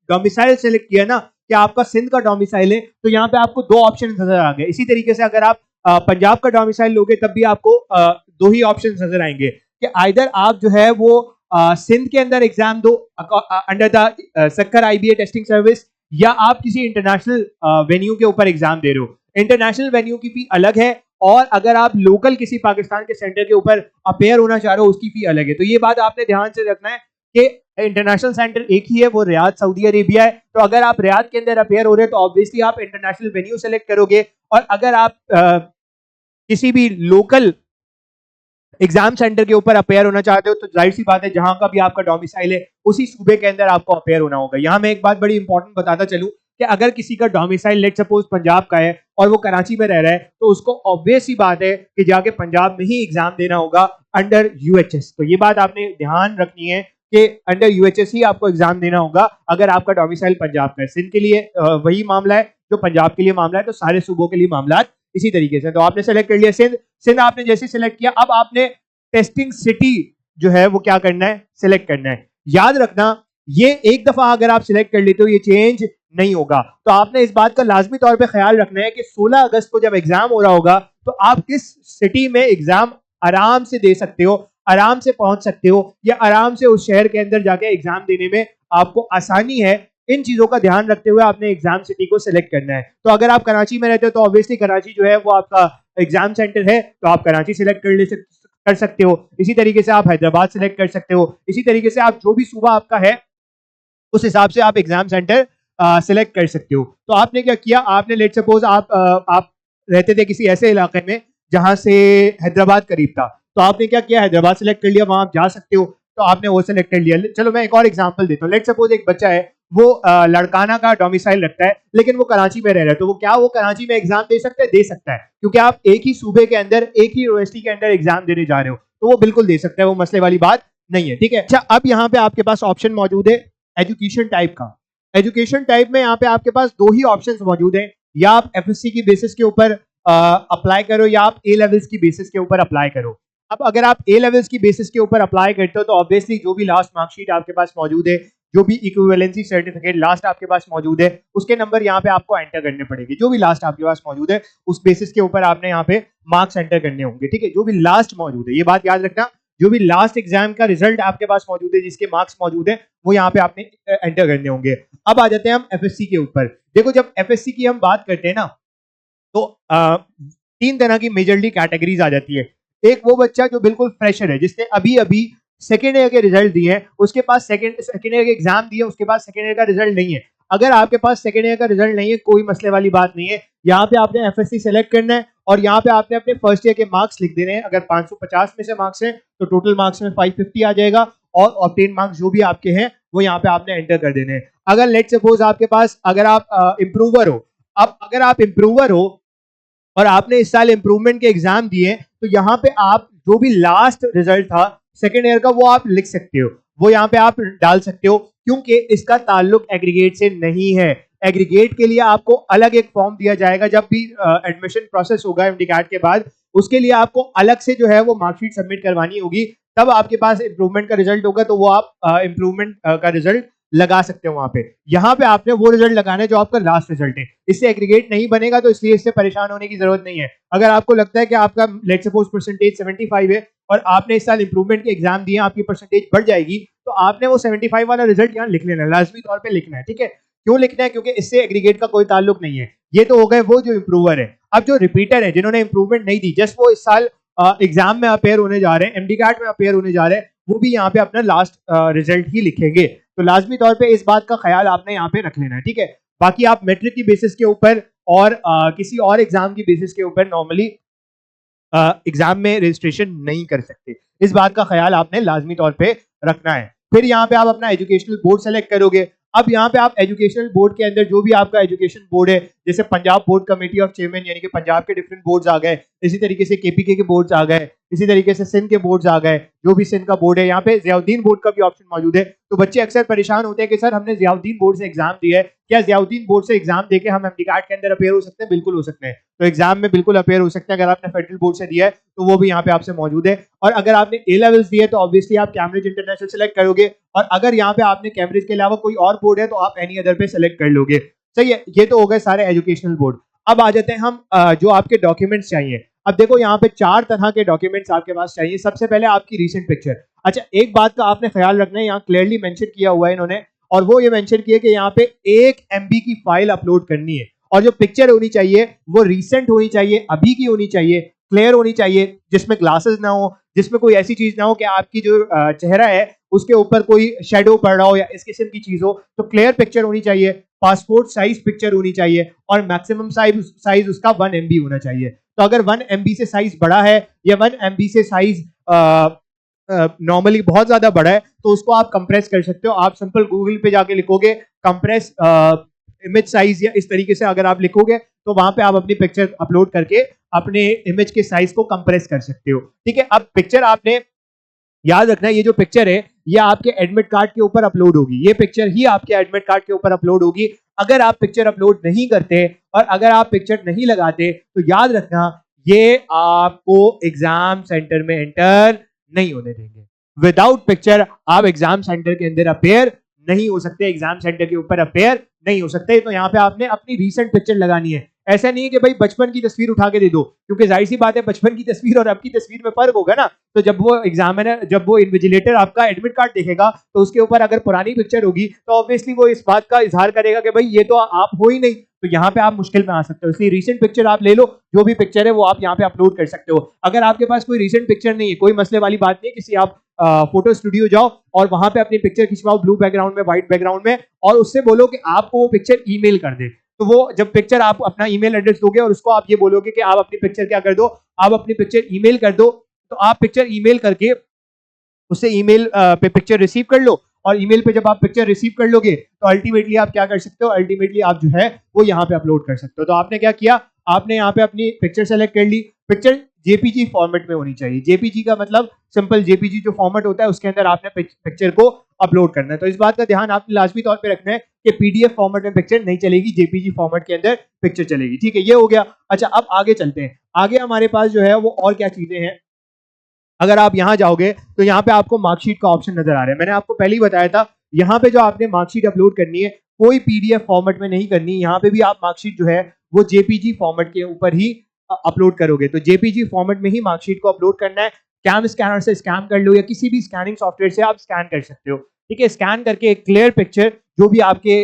डोमिसाइल सेलेक्ट किया ना कि आपका सिंध का डोमिसाइल है, तो यहाँ पे आपको दो ऑप्शन नजर आ गए। इसी तरीके से अगर आप पंजाब का डोमिसाइल लोगे तब भी आपको दो ही ऑप्शन नजर आएंगे कि आइदर आप जो है वो सिंध के अंदर एग्जाम दो under the Sukkur IBA testing service, या आप किसी इंटरनेशनल वेन्यू के ऊपर एग्जाम दे रहे हो। इंटरनेशनल वेन्यू की फी अलग है, और अगर आप लोकल किसी पाकिस्तान के सेंटर के ऊपर अपेयर होना चाह रहे हो उसकी फी अलग है। तो ये बात आपने ध्यान से रखना है कि इंटरनेशनल सेंटर एक ही है, वो रियाद सऊदी अरेबिया है। तो अगर आप रियाद के अंदर अपेयर हो रहे हैं तो ऑब्वियसली आप इंटरनेशनल वेन्यू सेलेक्ट करोगे, और अगर आप किसी भी लोकल एग्जाम सेंटर के ऊपर अपेयर होना चाहते हो तो जाहिर सी बात है जहां का भी आपका डोमिसाइल है उसी सूबे के अंदर आपको अपेयर होना होगा। यहां मैं एक बात बड़ी इंपॉर्टेंट बताता चलूं कि अगर किसी का डोमिसाइल लेट सपोज पंजाब का है और वो कराची में रह रहा है, तो उसको ऑब्वियस ही बात है कि जाके पंजाब में ही एग्जाम देना होगा अंडर UHS। तो ये बात आपने ध्यान रखनी है कि अंडर UHS ही आपको एग्जाम देना होगा अगर आपका डोमिसाइल पंजाब का है। सिंध के लिए वही मामला है जो पंजाब के लिए मामला है, तो सारे सूबों के लिए मामला इसी तरीके से। तो आपने सेलेक्ट कर लिया सिंध। सिंध आपने जैसे सेलेक्ट किया, अब आपने टेस्टिंग सिटी जो है वो क्या करना है, सिलेक्ट करना है। याद रखना ये एक दफा अगर आप सिलेक्ट कर लेते हो ये चेंज नहीं होगा। तो आपने इस बात का लाजमी तौर पे ख्याल रखना है कि 16 अगस्त को जब एग्जाम हो रहा होगा तो आप किस सिटी में एग्जाम आराम से दे सकते हो, आराम से पहुंच सकते हो, या आराम से उस शहर के अंदर जाके एग्जाम देने में आपको आसानी है। इन चीजों का ध्यान रखते हुए आपने एग्जाम सिटी को सिलेक्ट करना है। तो अगर आप कराची में रहते हो तो ऑब्वियसली कराची जो है वो आपका एग्जाम सेंटर है, तो आप कराची सिलेक्ट कर सकते हो। इसी तरीके से आप हैदराबाद सिलेक्ट कर सकते हो। इसी तरीके से आप जो भी सूबा आपका है उस हिसाब से आप एग्जाम सेंटर सिलेक्ट कर सकते हो। तो आपने क्या किया, आपने लेट सपोज आप रहते थे किसी ऐसे इलाके में जहां से हैदराबाद करीब था, तो आपने क्या किया, हैदराबाद सिलेक्ट कर लिया, वहां आप जा सकते हो, तो आपने वो सिलेक्ट कर लिया। चलो मैं एक और एग्जांपल देता हूँ। लेट सपोज एक बच्चा है, वो लड़काना का डोमिसाइल रखता है लेकिन वो कराची में रह रहा है, तो वो कराची में एग्जाम दे सकता है? दे सकता है, क्योंकि आप एक ही सूबे के अंदर एक ही यूनिवर्सिटी के अंदर एग्जाम देने जा रहे हो, तो वो बिल्कुल दे सकता है, वो मसले वाली बात नहीं है। ठीक है। अच्छा, अब यहाँ पे आपके पास ऑप्शन मौजूद है एजुकेशन टाइप का। एजुकेशन टाइप में यहाँ पे आपके पास दो ही ऑप्शंस मौजूद हैं, या आप FSC की बेसिस के ऊपर अप्लाई करो, या आप A लेवल्स की बेसिस के ऊपर अप्लाई करो। अब अगर आप A लेवल्स की बेसिस के ऊपर अप्लाई करते हो तो ऑब्वियसली जो भी लास्ट मार्कशीट आपके पास मौजूद है, जो भी इक्विवेलेंसी सर्टिफिकेट लास्ट आपके पास मौजूद है, उसके नंबर यहाँ पे आपको एंटर करने पड़ेंगे। जो भी लास्ट आपके पास मौजूद है उस बेसिस के ऊपर आपने यहाँ पे मार्क्स एंटर करने होंगे। ठीक है, जो भी लास्ट मौजूद है, ये बात याद रखना, जो भी लास्ट एग्जाम का रिजल्ट आपके पास मौजूद है, जिसके मार्क्स मौजूद है, वो यहाँ पे आपने एंटर करने होंगे। अब आ जाते हैं हम FSC के ऊपर। देखो, जब FSC की हम बात करते हैं ना, तो 3 तरह की मेजरली कैटेगरीज आ जाती है। एक वो बच्चा जो बिल्कुल फ्रेशर है, जिसने अभी अभी सेकेंड ईयर के रिजल्ट दिए हैं, उसके पास सेकेंड ईयर के एग्जाम दिए, उसके पास सेकेंड ईयर का रिजल्ट नहीं है। अगर आपके पास सेकेंड ईयर का रिजल्ट नहीं है, कोई मसले वाली बात नहीं है, यहाँ पे आपने FSC सेलेक्ट करना है और यहाँ पे आपने अपने फर्स्ट ईयर के मार्क्स लिख देने हैं। अगर 550 में से मार्क्स हैं तो टोटल मार्क्स में 550 आ जाएगा, और ऑब्टेन मार्क्स जो भी आपके हैं वो यहाँ पे आपने एंटर कर देने हैं। अगर लेट सपोज आपके पास, अगर आप इम्प्रूवर हो, अब अगर आप इम्प्रूवर हो और आपने इस साल इम्प्रूवमेंट के एग्जाम दिए, तो यहाँ पे आप जो भी लास्ट रिजल्ट था सेकेंड ईयर का वो आप लिख सकते हो, वो यहाँ पे आप डाल सकते हो, क्योंकि इसका ताल्लुक एग्रीगेट से नहीं है। एग्रीगेट के लिए आपको अलग एक फॉर्म दिया जाएगा जब भी एडमिशन प्रोसेस होगा MDCAT के बाद, उसके लिए आपको अलग से जो है वो मार्कशीट सबमिट करवानी होगी, तब आपके पास इम्प्रूवमेंट का रिजल्ट होगा, तो वो आप इम्प्रूवमेंट का रिजल्ट लगा सकते हो वहां पे। यहाँ पे आपने वो रिजल्ट लगाना है जो आपका लास्ट रिजल्ट है, इससे एग्रीगेट नहीं बनेगा, तो इसलिए इससे परेशान होने की जरूरत नहीं है। अगर आपको लगता है कि आपका लेट सपोज परसेंटेज 75 है और आपने इस साल इंप्रूवमेंट के एग्जाम दिए, आपकी परसेंटेज बढ़ जाएगी, तो आपने वो 75 वाला रिजल्ट यहाँ लिख लेना है, लाजमी तौर पर लिखना है। ठीक है, क्यों लिखना है? क्योंकि इससे एग्रीगेट का कोई ताल्लुक नहीं है। ये तो हो गए वो जो इंप्रूवर है। अब जो रिपीटर है, जिन्होंने इंप्रूवमेंट नहीं दी, जस्ट वो इस साल एग्जाम में अपेयर होने जा रहे हैं, MDCAT में अपेयर होने जा रहे हैं, वो भी यहाँ पे अपना लास्ट रिजल्ट ही लिखेंगे। तो लाजमी तौर पे इस बात का ख्याल आपने यहाँ पे रख लेना है। ठीक है, बाकी आप मैट्रिक की बेसिस के ऊपर और किसी और एग्जाम की बेसिस के ऊपर नॉर्मली एग्जाम में रजिस्ट्रेशन नहीं कर सकते, इस बात का ख्याल आपने लाजमी तौर पे रखना है। फिर यहाँ पे आप अपना एजुकेशनल बोर्ड सेलेक्ट करोगे। अब यहाँ पे आप एजुकेशनल बोर्ड के अंदर जो भी आपका एजुकेशन बोर्ड है, जैसे Punjab board committee of chairman, यानी कि पंजाब के डिफरेंट बोर्ड्स आ गए, इसी तरीके से KPK के बोर्ड्स आ गए, इसी तरीके से सिंध के बोर्ड्स आ गए, जो भी सिंध का बोर्ड है, यहाँ पे ज़ियाउद्दीन बोर्ड का भी ऑप्शन मौजूद है। तो बच्चे अक्सर परेशान होते हैं कि सर हमने ज़ियाउद्दीन बोर्ड से एग्जाम दिया है क्या जियाउद्दीन बोर्ड से एग्जाम देके हम एमडी कार्ड के अंदर अपेयर हो सकते हैं? बिल्कुल हो सकते हैं। तो एग्जाम में बिल्कुल अपेयर हो सकते हैं। अगर आपने फेडरल बोर्ड से दिया है तो वो भी यहाँ पे आपसे मौजूद है। और अगर आपने ए लेवल्स दिए तो ऑब्वियसली आप कैम्ब्रिज इंटरनेशनल सेलेक्ट करोगे, और अगर यहाँ पे आपने कैम्ब्रिज के अलावा कोई और बोर्ड है तो आप एनी अदर पे सेलेक्ट कर लोगे। सही है, ये तो हो गए सारे एजुकेशनल बोर्ड। अब आ जाते हैं हम जो आपके डॉक्यूमेंट्स चाहिए। अब देखो यहाँ पे 4 तरह के डॉक्यूमेंट्स आपके पास चाहिए। सबसे पहले आपकी रीसेंट पिक्चर। अच्छा, एक बात का आपने ख्याल रखना है, यहाँ क्लियरली मेंशन किया हुआ है इन्होंने, और वो ये मेंशन किया कि यहाँ पे 1 MB की फाइल अपलोड करनी है, और जो पिक्चर होनी चाहिए वो रीसेंट होनी चाहिए, अभी की होनी चाहिए, क्लियर होनी चाहिए, जिसमें ग्लासेस ना हो, जिसमें कोई ऐसी चीज ना हो कि आपकी जो चेहरा है उसके ऊपर कोई शेडो पड़ रहा हो या इस किस्म की चीज हो। तो क्लियर पिक्चर होनी चाहिए, पासपोर्ट साइज पिक्चर होनी चाहिए, और मैक्सिमम साइज उसका 1 MB होना चाहिए। तो अगर 1 MB से साइज बड़ा है या 1 MB से साइज नॉर्मली बहुत ज्यादा बड़ा है तो उसको आप कंप्रेस कर सकते हो। आप सिंपल गूगल पे जाके लिखोगे कंप्रेस इमेज साइज, या इस तरीके से अगर आप लिखोगे तो वहां पे आप अपनी पिक्चर अपलोड करके अपने इमेज के साइज को कंप्रेस कर सकते हो। ठीक है, अब पिक्चर आपने याद रखना है, ये जो पिक्चर है ये आपके एडमिट कार्ड के ऊपर अपलोड होगी। ये पिक्चर ही आपके एडमिट कार्ड के ऊपर अपलोड होगी। अगर आप पिक्चर अपलोड नहीं करते और अगर आप पिक्चर नहीं लगाते तो याद रखना ये आपको एग्जाम सेंटर में एंटर नहीं होने देंगे। विदाउट पिक्चर आप एग्जाम सेंटर के अंदर अपेयर नहीं हो सकते, एग्जाम सेंटर के ऊपर अपेयर नहीं हो सकते। तो यहाँ पे आपने अपनी रीसेंट पिक्चर लगानी है। ऐसा नहीं है कि भाई बचपन की तस्वीर उठा के दे दो, क्योंकि जाहिर सी बात है बचपन की तस्वीर और अब की तस्वीर में फर्क होगा ना। तो जब वो एग्जामिनर, जब वो इन्विजिलेटर आपका एडमिट कार्ड देखेगा तो उसके ऊपर अगर पुरानी पिक्चर होगी तो ऑब्वियसली वो इस बात का इजहार करेगा कि भाई ये तो आप हो ही नहीं। तो यहाँ पे आप मुश्किल में आ सकते हो, इसलिए रीसेंट पिक्चर आप ले लो, जो भी पिक्चर है वो आप यहाँ पे अपलोड कर सकते हो। अगर आपके पास कोई रीसेंट पिक्चर नहीं है, कोई मसले वाली बात नहीं है, किसी आप फोटो स्टूडियो जाओ और वहां पे अपनी पिक्चर खिंचवाओ ब्लू बैकग्राउंड में, व्हाइट बैकग्राउंड में, और उससे बोलो कि आपको वो पिक्चर ईमेल कर दे। तो वो जब पिक्चर आप अपना ईमेल एड्रेस दोगे और उसको आप ये बोलोगे कि आप अपनी पिक्चर क्या कर दो, आप अपनी पिक्चर ईमेल कर दो, तो आप पिक्चर ईमेल करके उससे ईमेल पे पिक्चर रिसीव कर लो। और ईमेल पे जब आप पिक्चर रिसीव कर लोगे तो अल्टीमेटली आप क्या कर सकते हो, अल्टीमेटली आप जो है वो यहाँ पे अपलोड कर सकते हो। तो आपने क्या किया, आपने यहाँ पे अपनी पिक्चर सेलेक्ट कर ली। पिक्चर जेपीजी फॉर्मेट में होनी चाहिए। जेपीजी का मतलब सिंपल जेपीजी जो फॉर्मेट होता है उसके अंदर आपने पिक्चर को अपलोड करना है। तो इस बात का ध्यान आपने लाजमी तौर पे रखना है कि पीडीएफ फॉर्मेट में पिक्चर नहीं चलेगी, जेपीजी फॉर्मेट के अंदर पिक्चर चलेगी। ठीक है, ये हो गया। अच्छा, अब आगे चलते हैं। आगे हमारे पास जो है वो और क्या चीजें हैं। अगर आप यहाँ जाओगे तो यहाँ पे आपको मार्कशीट का ऑप्शन नजर आ रहा है। मैंने आपको पहले ही बताया था, यहाँ पे जो आपने मार्कशीट अपलोड करनी है कोई पीडीएफ फॉर्मेट में नहीं करनी। यहाँ पे भी आप मार्कशीट जो है वो जेपीजी फॉर्मेट के ऊपर ही अपलोड करोगे। तो जेपीजी फॉर्मेट में ही मार्कशीट को अपलोड करना है। कैम स्कैनर से स्कैन कर लो या किसी भी स्कैनिंग सॉफ्टवेयर से आप स्कैन कर सकते हो। ठीक है, स्कैन करके एक क्लियर पिक्चर जो भी आपके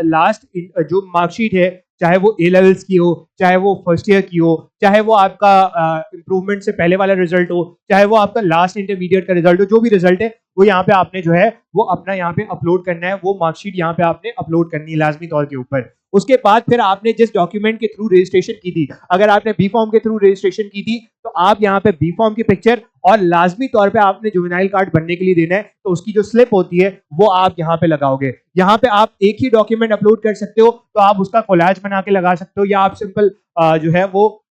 लास्ट जो मार्कशीट है, चाहे वो ए लेवल्स की हो, चाहे वो फर्स्ट ईयर की हो, चाहे वो आपका इंप्रूवमेंट से पहले वाला रिजल्ट हो, चाहे वो आपका लास्ट इंटरमीडिएट का रिजल्ट हो, जो भी रिजल्ट है वो यहाँ पे आपने जो है वो अपना यहाँ पे अपलोड करना है। वो मार्कशीट यहाँ पे आपने अपलोड करनी है लाजमी तौर के ऊपर। उसके बाद फिर आपने जिस डॉक्यूमेंट के थ्रू रजिस्ट्रेशन की थी, अगर आपने बी फॉर्म के थ्रू रजिस्ट्रेशन की थी तो आप यहाँ पे बी फॉर्म की पिक्चर, और लाजमी तौर पे आपने जुवेनाइल कार्ड बनने के लिए देना है तो उसकी जो स्लिप होती है वो आप यहाँ पे लगाओगे। यहाँ पे आप एक ही डॉक्यूमेंट अपलोड कर सकते हो, तो आप उसका कोलाज बना के लगा सकते हो, या आप सिंपल जो है वो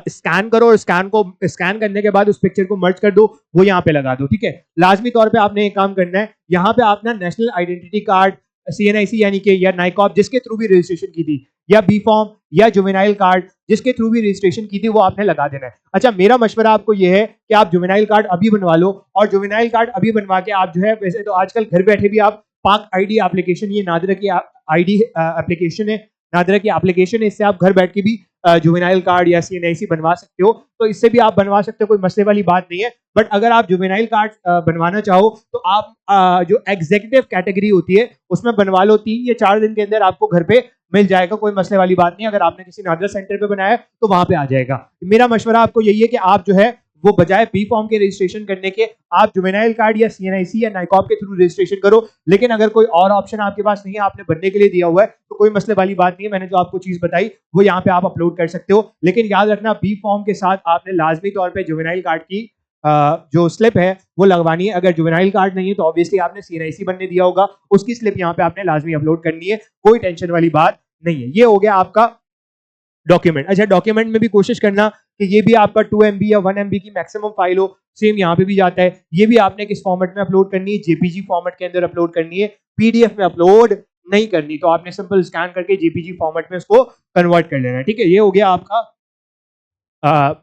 स्कैन करो और स्कैन करने के बाद उस पिक्चर को मर्ज कर दो, वो यहाँ पे लगा दो। ठीक है, लाजमी तौर पे आपने एक काम करना है, यहाँ पे अपना नेशनल आइडेंटिटी कार्ड, सीएनआईसी यानी कि या नाइकॉप जिसके थ्रू भी रजिस्ट्रेशन की थी, या बी फॉर्म या जुवेनाइल कार्ड जिसके थ्रू भी रजिस्ट्रेशन की थी, वो आपने लगा देना है। अच्छा, मेरा मशवरा आपको ये है कि आप जुवेनाइल कार्ड अभी बनवा लो, और जुवेनाइल कार्ड अभी बनवा के आप जो है, वैसे तो आजकल घर बैठे भी आप पाक आईडी एप्लीकेशन, ये नादिरा की आईडी एप्लीकेशन है, नादिरा की एप्लीकेशन है, इससे आप घर बैठ के भी जुवेनाइल कार्ड या सीएनआईसी बनवा सकते हो। तो इससे भी आप बनवा सकते हो, कोई मसले वाली बात नहीं है। बट अगर आप जुवेनाइल कार्ड बनवाना चाहो तो आप जो एग्जीक्यूटिव कैटेगरी होती है उसमें बनवा लो। 3 या 4 दिन के अंदर आपको घर पे मिल जाएगा, कोई मसले वाली बात नहीं। अगर आपने किसी नादिरा सेंटर पे बनाया तो वहां पे आ जाएगा। मेरा मशवरा आपको यही है कि आप जो है वो बजाय बी फॉर्म के रजिस्ट्रेशन करने के आप जुवेनाइल कार्ड या सीएनआईसी या नाइकॉप के थ्रू रजिस्ट्रेशन करो। लेकिन अगर कोई और ऑप्शन आपके पास नहीं है, आपने बनने के लिए दिया हुआ है, तो कोई मसले वाली बात नहीं है। मैंने जो आपको चीज बताई वो यहाँ पे आप अपलोड कर सकते हो। लेकिन याद रखना, बी फॉर्म के साथ आपने लाजमी तौर पर जुवेनाइल कार्ड की जो स्लिप है वो लगवानी है। अगर जुवेनाइल कार्ड नहीं है तो ऑब्वियसली आपने सीएनआईसी बनने दिया होगा, उसकी स्लिप यहाँ पे आपने लाजमी अपलोड करनी है। कोई टेंशन वाली बात नहीं है। ये हो गया आपका डॉक्यूमेंट। अच्छा, डॉक्यूमेंट में भी कोशिश करना कि ये भी आपका 2 MB या 1 MB की मैक्सिमम फाइल हो। सेम यहाँ पे भी जाता है। ये भी आपने किस फॉर्मेट में अपलोड करनी है, जेपीजी फॉर्मेट के अंदर अपलोड करनी है, पीडीएफ में अपलोड नहीं करनी, तो आपने सिंपल स्कैन करके जेपीजी फॉर्मेट में उसको कन्वर्ट कर लेना है। ठीक है, ये हो गया आपका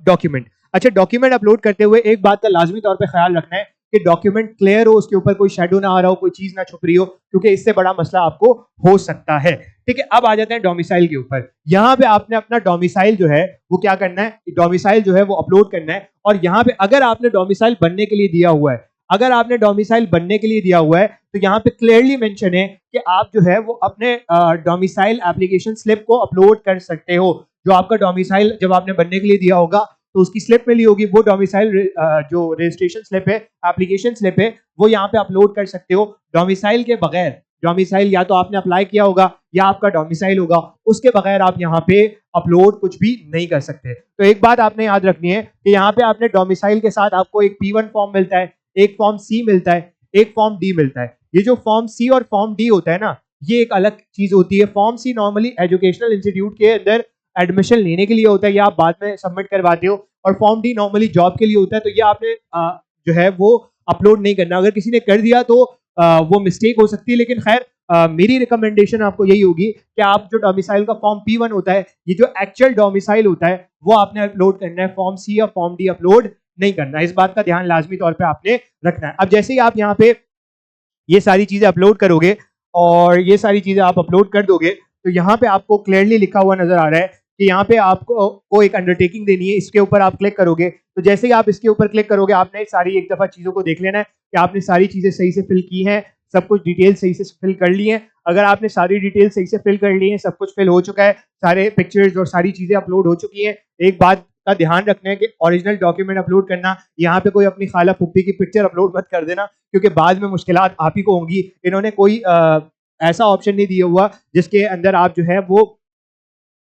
डॉक्यूमेंट। अच्छा, डॉक्यूमेंट अपलोड करते हुए एक बात का लाजमी तौर पे ख्याल रखना है कि डॉक्यूमेंट क्लियर हो, उसके ऊपर कोई शेडो ना आ रहा हो, कोई चीज ना छुप रही हो, क्योंकि इससे बड़ा मसला आपको हो सकता है। ठीक है, अब आ जाते हैं डोमिसाइल के ऊपर। यहाँ पे आपने अपना डोमिसाइल जो है वो क्या करना है, डोमिसाइल जो है वो अपलोड करना है। और यहाँ पे अगर आपने डोमिसाइल बनने के लिए दिया हुआ है, अगर आपने डोमिसाइल बनने के लिए दिया हुआ है, तो यहाँ पे क्लियरली मेंशन है कि आप जो है वो अपने डोमिसाइल एप्लीकेशन स्लिप को अपलोड कर सकते हो। जो आपका डोमिसाइल जब आपने बनने के लिए दिया होगा तो उसकी स्लिप मिली होगी, वो डोमिसाइल जो रजिस्ट्रेशन स्लिप है, एप्लीकेशन स्लिप है, वो यहाँ पे अपलोड कर सकते हो। डोमिसाइल के बगैर, डोमिसाइल या तो आपने अप्लाई किया होगा या आपका डोमिसाइल होगा, उसके बगैर आप यहाँ पे अपलोड कुछ भी नहीं कर सकते। तो एक बात आपने याद रखनी है कि यहाँ पे आपने डोमिसाइल के साथ आपको एक P1 फॉर्म मिलता है, एक फॉर्म सी मिलता है, एक फॉर्म डी मिलता है। ये जो फॉर्म सी और फॉर्म डी होता है ना, ये एक अलग चीज होती है। Form C normally educational institute के अंदर एडमिशन लेने के लिए होता है, या आप बाद में सबमिट करवाते हो, और फॉर्म डी नॉर्मली जॉब के लिए होता है। तो ये आपने जो है वो अपलोड नहीं करना। अगर किसी ने कर दिया तो वो मिस्टेक हो सकती है, लेकिन खैर मेरी रिकमेंडेशन आपको यही होगी कि आप जो डोमिसाइल का फॉर्म P1 होता है, ये जो एक्चुअल डोमिसाइल होता है, वो आपने अपलोड करना है, फॉर्म सी या फॉर्म डी अपलोड नहीं करना। इस बात का ध्यान लाजमी तौर पे आपने रखना है। अब जैसे ही आप यहाँ पे ये सारी चीजें अपलोड करोगे और ये सारी चीजें आप अपलोड कर दोगे, तो यहाँ पे आपको क्लियरली लिखा हुआ नजर आ रहा है कि यहाँ पे आपको एक अंडरटेकिंग देनी है। इसके ऊपर आप क्लिक करोगे, तो जैसे ही आप इसके ऊपर क्लिक करोगे, आपने सारी एक दफा चीजों को देख लेना है कि आपने सारी चीजें सही से फिल की हैं, सब कुछ डिटेल सही से फिल कर ली है। अगर आपने सारी डिटेल सही से फिल कर ली है, सब कुछ फिल हो चुका है, सारे पिक्चर्स और सारी चीजें अपलोड हो चुकी हैं, एक बात का ध्यान रखना है कि ओरिजिनल डॉक्यूमेंट अपलोड करना, यहाँ पे कोई अपनी खाला फुप्पी की पिक्चर अपलोड मत कर देना, क्योंकि बाद में मुश्किलात आप ही को होंगी। इन्होंने कोई ऐसा ऑप्शन नहीं दिया हुआ जिसके अंदर आप जो है वो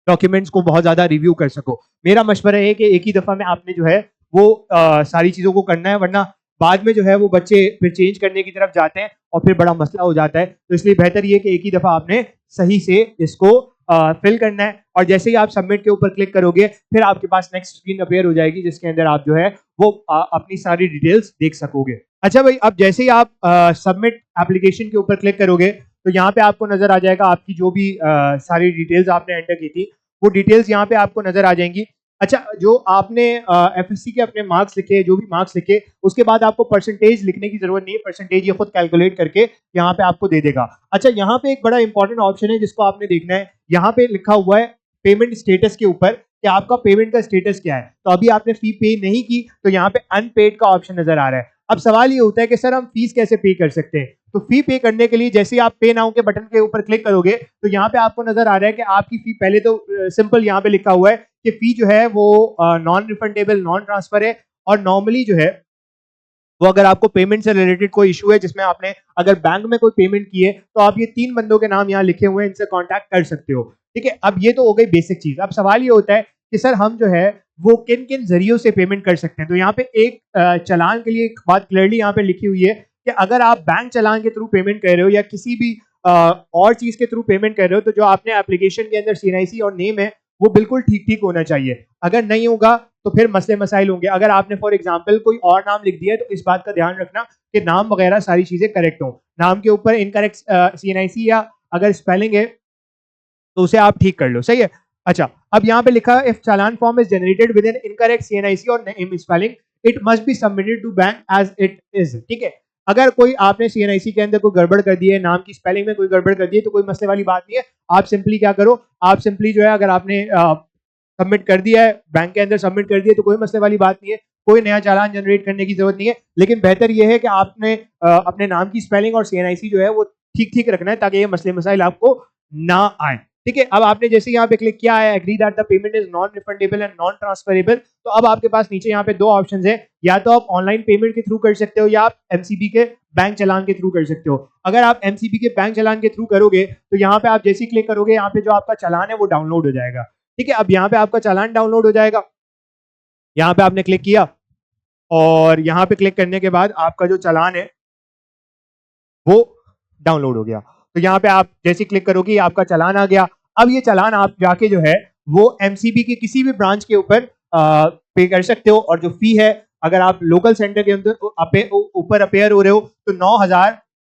डॉक्यूमेंट्स को बहुत ज्यादा रिव्यू कर सको। मेरा मशवरा है कि एक ही दफा में आपने जो है वो सारी चीजों को करना है, वरना बाद में जो है वो बच्चे फिर चेंज करने की तरफ जाते हैं और फिर बड़ा मसला हो जाता है। तो इसलिए बेहतर ये कि एक ही दफा आपने सही से इसको फिल करना है, और जैसे ही आप सबमिट के ऊपर क्लिक करोगे, फिर आपके पास नेक्स्ट स्क्रीन अपीयर हो जाएगी जिसके अंदर आप जो है वो अपनी सारी डिटेल्स देख सकोगे। अच्छा भाई, अब जैसे ही आप सबमिट एप्लीकेशन के ऊपर क्लिक करोगे, तो यहाँ पे आपको नजर आ जाएगा आपकी जो भी सारी डिटेल्स आपने एंटर की थी, वो डिटेल्स यहाँ पे आपको नजर आ जाएंगी। अच्छा, जो आपने एफएससी के अपने मार्क्स लिखे, जो भी मार्क्स लिखे, उसके बाद आपको परसेंटेज लिखने की जरूरत नहीं है, परसेंटेज ये खुद कैलकुलेट करके यहाँ पे आपको दे देगा। अच्छा, यहाँ पे एक बड़ा इंपॉर्टेंट ऑप्शन है जिसको आपने देखना है। यहाँ पे लिखा हुआ है पेमेंट स्टेटस के ऊपर कि आपका पेमेंट का स्टेटस क्या है। तो अभी आपने फी पे नहीं की, तो यहाँ पे अनपेड का ऑप्शन नजर आ रहा है। अब सवाल ये होता है कि सर हम फीस कैसे पे कर सकते हैं? तो फी पे करने के लिए जैसे ही आप पे नाउ के बटन के ऊपर क्लिक करोगे, तो यहाँ पे आपको नजर आ रहा है कि आपकी फी, पहले तो सिंपल यहाँ पे लिखा हुआ है कि फी जो है वो नॉन रिफंडेबल, नॉन ट्रांसफर है। और नॉर्मली जो है वो अगर आपको पेमेंट से रिलेटेड कोई इशू है, जिसमें आपने अगर बैंक में कोई पेमेंट की है, तो आप ये 3 बंदों के नाम यहाँ लिखे हुए हैं, इनसे कांटेक्ट कर सकते हो। ठीक है, अब ये तो हो गई बेसिक चीज। अब सवाल ये होता है कि सर हम जो है वो किन किन जरियों से पेमेंट कर सकते हैं। तो यहाँ पे एक चालान के लिए एक बात क्लियरली यहाँ पे लिखी हुई है कि अगर आप बैंक चालान के थ्रू पेमेंट कर रहे हो या किसी भी और चीज के थ्रू पेमेंट कर रहे हो, तो जो आपने एप्लीकेशन के अंदर CNIC और नेम है वो बिल्कुल ठीक ठीक होना चाहिए। अगर नहीं होगा तो फिर मसले मसाइल होंगे। अगर आपने फॉर एग्जांपल कोई और नाम लिख दिया है, तो इस बात का ध्यान रखना कि नाम वगैरह सारी चीजें करेक्ट हो। नाम के ऊपर इनकरेक्ट CNIC या अगर स्पेलिंग है तो उसे आप ठीक कर लो, सही है। अच्छा, अब यहाँ पे लिखा है इफ चालान form is generated with an incorrect CNIC और name spelling, it must be submitted to bank as it is. ठीक है, अगर कोई आपने CNIC के अंदर कोई गड़बड़ कर दी है, नाम की स्पेलिंग में कोई गड़बड़ कर दी है, तो कोई मसले वाली बात नहीं है। आप सिंपली क्या करो, आप सिंपली जो है अगर आपने सबमिट कर दिया है, बैंक के अंदर सबमिट कर दिया, तो कोई मसले वाली बात नहीं है, कोई नया चालान जनरेट करने की जरूरत नहीं है। लेकिन बेहतर यह है कि आपने अपने नाम की स्पेलिंग और CNIC जो है वो ठीक ठीक रखना है, ताकि ये मसले मसाइल आपको ना आए। ठीक है, अब आपने जैसे यहाँ पे क्लिक किया है agree that the payment is non refundable and non transferable, तो अब आपके पास नीचे यहाँ पे 2 ऑप्शंस है। या तो आप ऑनलाइन पेमेंट के थ्रू कर सकते हो, या आप MCB के बैंक चालान के थ्रू कर सकते हो। अगर आप MCB के बैंक चालान के थ्रू करोगे, तो यहाँ पे आप जैसे ही क्लिक करोगे, यहाँ पे जो आपका चालान है वो डाउनलोड हो जाएगा। ठीक है, अब यहाँ पे आपका चालान डाउनलोड हो जाएगा। यहाँ पे आपने क्लिक किया और यहाँ पे क्लिक करने के बाद आपका जो चालान है वो डाउनलोड हो गया। तो यहाँ पे आप जैसे क्लिक करोगे, आपका चालान आ गया। अब ये चालान आप जाके जो है वो MCB के किसी भी ब्रांच के ऊपर पे कर सकते हो, और जो फी है, अगर आप लोकल सेंटर के अंदर ऊपर अपेयर हो रहे हो, तो 9,000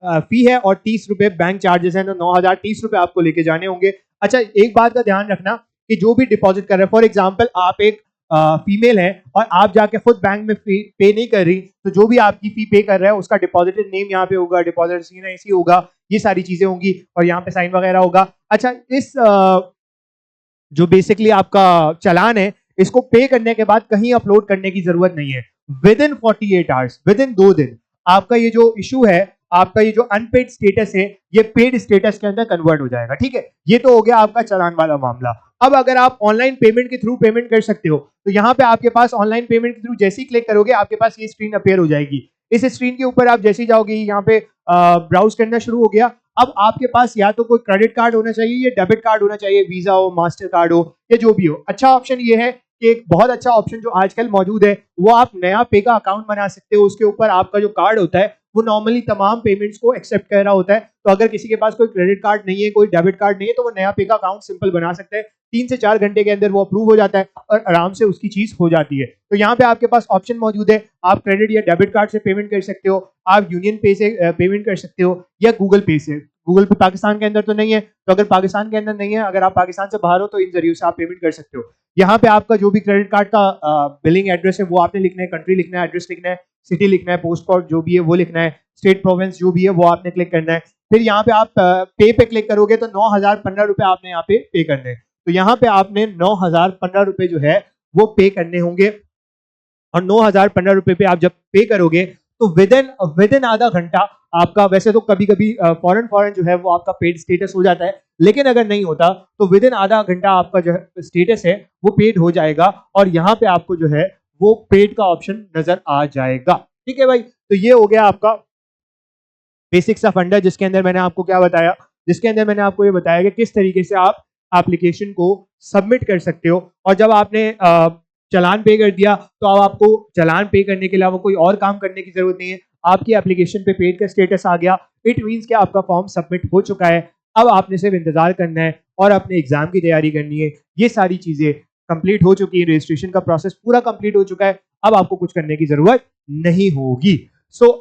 फी है और 30 रुपए बैंक चार्जेस हैं, तो 9,030 रुपए आपको लेके जाने होंगे। अच्छा, एक बात का ध्यान रखना कि जो भी डिपॉजिट कर रहे हैं, फॉर एग्जाम्पल आप एक फीमेल है और आप जाके खुद बैंक में पे नहीं कर रही, तो जो भी आपकी फी पे कर रहा है उसका डिपॉजिटेड नेम यहाँ पे होगा, डिपॉजिट ऐसी होगा, ये सारी चीजें होंगी और यहाँ पे साइन वगैरह होगा। अच्छा, इस जो बेसिकली आपका चालान है, इसको पे करने के बाद कहीं अपलोड करने की जरूरत नहीं है। With in 48 hours, with in 2 दिन आपका ये जो इशू है, आपका ये जो अनपेड स्टेटस है, ये पेड स्टेटस के अंदर कन्वर्ट हो जाएगा। ठीक है, ये तो हो गया आपका चालान वाला मामला। अब अगर आप ऑनलाइन पेमेंट के थ्रू पेमेंट कर सकते हो, तो यहाँ पे आपके पास ऑनलाइन पेमेंट के थ्रू जैसे ही क्लिक करोगे आपके पास ये स्क्रीन अपेयर हो जाएगी। इस स्क्रीन के ऊपर आप जैसे ही जाओगे, यहाँ पे ब्राउज करना शुरू हो गया। अब आपके पास या तो कोई क्रेडिट कार्ड होना चाहिए या डेबिट कार्ड होना चाहिए, वीजा हो, मास्टर कार्ड हो या जो भी हो। अच्छा ऑप्शन ये है कि एक बहुत अच्छा ऑप्शन जो आजकल मौजूद है, वो आप नया पे का अकाउंट बना सकते हो। उसके ऊपर आपका जो कार्ड होता है वो नॉर्मली तमाम पेमेंट्स को एक्सेप्ट कर रहा होता है। तो अगर किसी के पास कोई क्रेडिट कार्ड नहीं है, कोई डेबिट कार्ड नहीं है, तो वो नया पे का अकाउंट सिंपल बना सकता है। 3 से 4 घंटे के अंदर वो अप्रूव हो जाता है और आराम से उसकी चीज हो जाती है। तो यहाँ पे आपके पास ऑप्शन मौजूद है, आप क्रेडिट या डेबिट कार्ड से पेमेंट कर सकते हो, आप यूनियन पे से पेमेंट कर सकते हो या गूगल पे से। गूगल पे पाकिस्तान के अंदर तो नहीं है, तो अगर पाकिस्तान के अंदर नहीं है, अगर आप पाकिस्तान से बाहर हो, तो इन जरिए से आप पेमेंट कर सकते हो। यहाँ पे आपका जो भी क्रेडिट कार्ड का बिलिंग एड्रेस है वो आपने लिखना है, कंट्री लिखना है, एड्रेस लिखना है, सिटी लिखना है, पोस्ट कोड जो भी है वो लिखना है, स्टेट प्रोविंस जो भी है वो आपने क्लिक करना है। फिर यहाँ पे आप पे पे क्लिक करोगे तो 9,015 रुपए आपने यहाँ पे पे करने हैं। तो यहाँ पे आपने 9,015 रुपए जो है वो पे करने होंगे और 9,015 रुपए पे आप जब पे करोगे तो विद इन आधा घंटा आपका, वैसे तो कभी कभी फौरन जो है वो आपका पेड स्टेटस हो जाता है, लेकिन अगर नहीं होता तो विद इन आधा घंटा आपका जो है स्टेटस है वो पेड हो जाएगा और यहाँ पे आपको जो है वो पेड का ऑप्शन नजर आ जाएगा। ठीक है भाई, तो ये हो गया आपका बेसिक सा फंडा, जिसके अंदर मैंने आपको क्या बताया, जिसके अंदर मैंने आपको ये बताया कि किस तरीके से आप एप्लीकेशन को सबमिट कर सकते हो। और जब आपने चालान पे कर दिया तो अब आपको चालान पे करने के अलावा कोई और काम करने की जरूरत नहीं है। आपकी एप्लीकेशन पे पेड का स्टेटस आ गया, इट मींस कि आपका फॉर्म सबमिट हो चुका है। अब आपने सिर्फ इंतजार करना है और अपने एग्जाम की तैयारी करनी है। ये सारी चीजें कंप्लीट हो चुकी है, रजिस्ट्रेशन का प्रोसेस पूरा कंप्लीट हो चुका है। अब आपको कुछ करने की जरूरत नहीं होगी।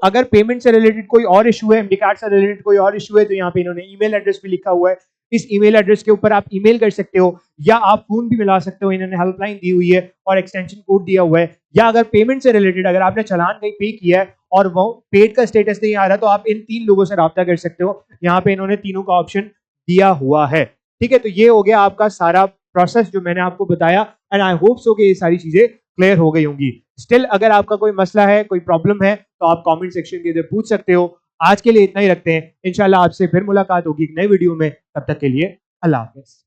अगर पेमेंट से रिलेटेड कोई और इशू है, एमडी कार्ड से रिलेटेड कोई और इशू है, तो यहाँ पे इन्होंने ईमेल एड्रेस भी लिखा हुआ है। इस ईमेल एड्रेस के ऊपर आप ईमेल कर सकते हो या आप फोन भी मिला सकते हो। इन्होंने हेल्पलाइन दी हुई है और एक्सटेंशन कोड दिया हुआ है। या अगर पेमेंट से रिलेटेड अगर आपने चालान कहीं पे किया है और वो पेड का स्टेटस नहीं आ रहा, तो आप इन 3 लोगों से राब्ता कर सकते हो। यहाँ पे इन्होंने तीनों का ऑप्शन दिया हुआ है। ठीक है, तो ये हो गया आपका सारा प्रोसेस जो मैंने आपको बताया एंड आई होप सो कि ये सारी चीजें क्लियर हो गई होंगी। स्टिल अगर आपका कोई मसला है, कोई प्रॉब्लम है, तो आप कमेंट सेक्शन के अंदर पूछ सकते हो। आज के लिए इतना ही रखते हैं, इंशाल्लाह आपसे फिर मुलाकात होगी एक नई वीडियो में। तब तक के लिए अल्लाह हाफिज़।